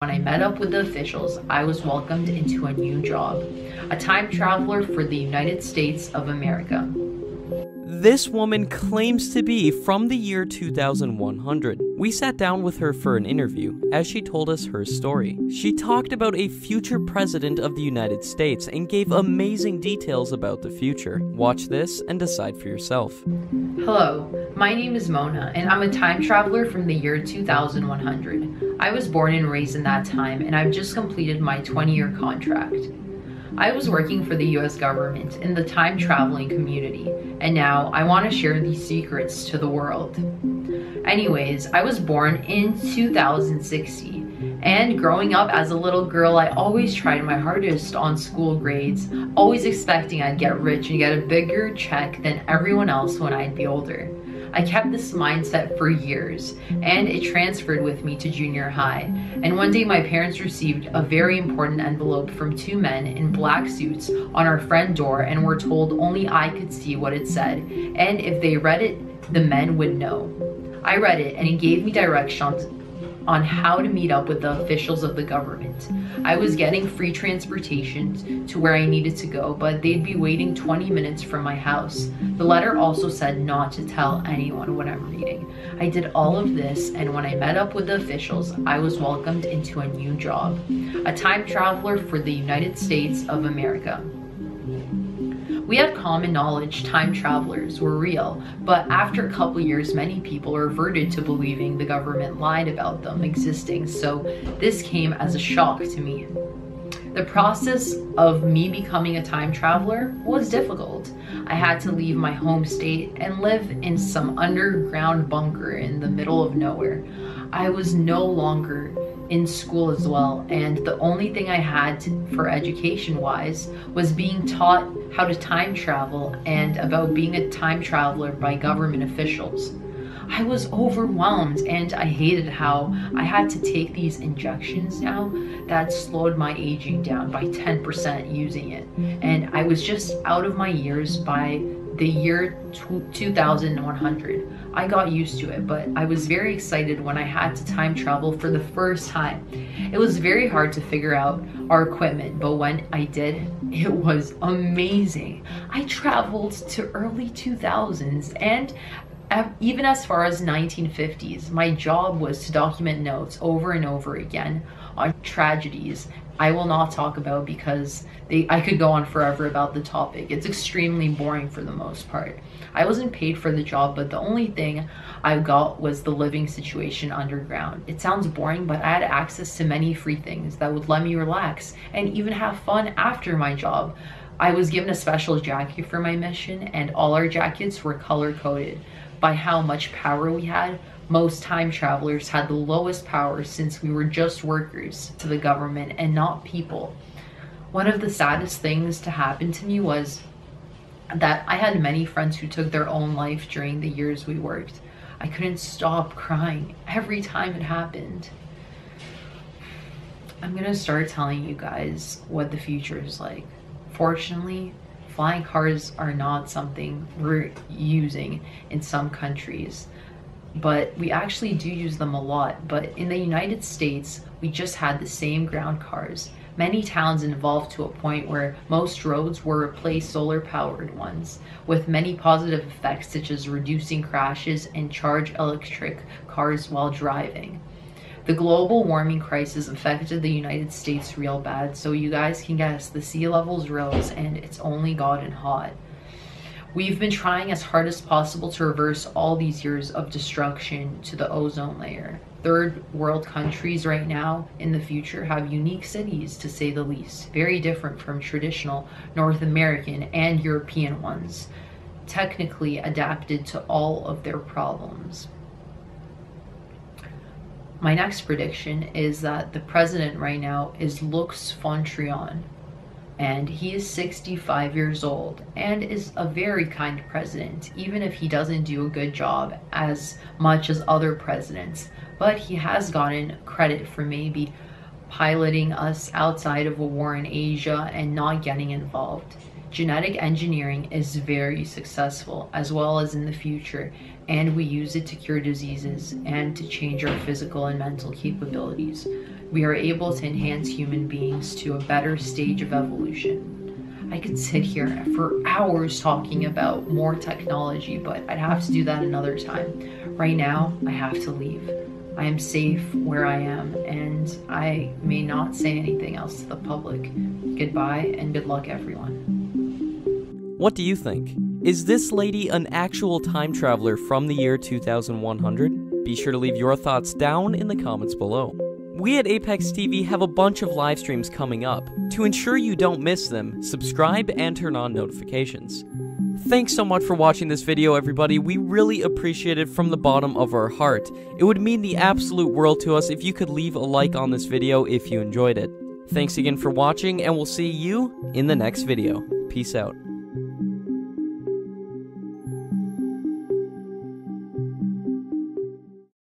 When I met up with the officials, I was welcomed into a new job, a time traveler for the United States of America. This woman claims to be from the year 2100. We sat down with her for an interview as she told us her story. She talked about a future president of the United States and gave amazing details about the future. Watch this and decide for yourself. Hello, my name is Mona, and I'm a time traveler from the year 2100. I was born and raised in that time, and I've just completed my 20-year contract. I was working for the US government in the time traveling community, and now I want to share these secrets to the world. Anyways, I was born in 2060, and growing up as a little girl, I always tried my hardest on school grades, always expecting I'd get rich and get a bigger check than everyone else when I'd be older. I kept this mindset for years, and it transferred with me to junior high. And one day my parents received a very important envelope from two men in black suits on our front door and were told only I could see what it said, and if they read it, the men would know. I read it, and it gave me directions on how to meet up with the officials of the government. I was getting free transportation to where I needed to go, but they'd be waiting 20 minutes from my house. The letter also said not to tell anyone what I'm reading. I did all of this, and when I met up with the officials, I was welcomed into a new job, a time traveler for the United States of America. We had common knowledge time travelers were real, but after a couple years, many people reverted to believing the government lied about them existing, so this came as a shock to me. The process of me becoming a time traveler was difficult. I had to leave my home state and live in some underground bunker in the middle of nowhere. I was no longer in school as well, and the only thing I had for education-wise was being taught how to time travel and about being a time traveler by government officials. I was overwhelmed, and I hated how I had to take these injections now that slowed my aging down by 10% using it, and I was just out of my years by the year 2100. I got used to it, but I was very excited when I had to time travel for the first time. It was very hard to figure out our equipment, but when I did, it was amazing. I traveled to early 2000s and even as far as 1950s. My job was to document notes over and over again on tragedies I will not talk about because I could go on forever about the topic. It's extremely boring for the most part. I wasn't paid for the job, but the only thing I got was the living situation underground. It sounds boring, but I had access to many free things that would let me relax and even have fun after my job. I was given a special jacket for my mission, and all our jackets were color-coded by how much power we had. Most time travelers had the lowest power since we were just workers to the government and not people. One of the saddest things to happen to me was that I had many friends who took their own life during the years we worked. I couldn't stop crying every time it happened. I'm gonna start telling you guys what the future is like. Fortunately, flying cars are not something we're using in some countries, but we actually do use them a lot. But in the United States, we just had the same ground cars. Many towns evolved to a point where most roads were replaced solar-powered ones, with many positive effects such as reducing crashes and charge electric cars while driving. The global warming crisis affected the United States real bad, so you guys can guess the sea levels rose and it's only gotten hot. We've been trying as hard as possible to reverse all these years of destruction to the ozone layer. Third world countries right now in the future have unique cities, to say the least, very different from traditional North American and European ones, technically adapted to all of their problems. My next prediction is that the president right now is Lux von Trion, and he is 65 years old and is a very kind president, even if he doesn't do a good job as much as other presidents. But he has gotten credit for maybe piloting us outside of a war in Asia and not getting involved. Genetic engineering is very successful as well as in the future, and we use it to cure diseases and to change our physical and mental capabilities. we are able to enhance human beings to a better stage of evolution. I could sit here for hours talking about more technology, but I'd have to do that another time. Right now, I have to leave. I am safe where I am, and I may not say anything else to the public. Goodbye, and good luck, everyone. What do you think? Is this lady an actual time traveler from the year 2100? Be sure to leave your thoughts down in the comments below. We at Apex TV have a bunch of live streams coming up. To ensure you don't miss them, subscribe and turn on notifications. Thanks so much for watching this video, everybody. We really appreciate it from the bottom of our heart. It would mean the absolute world to us if you could leave a like on this video if you enjoyed it. Thanks again for watching, and we'll see you in the next video. Peace out.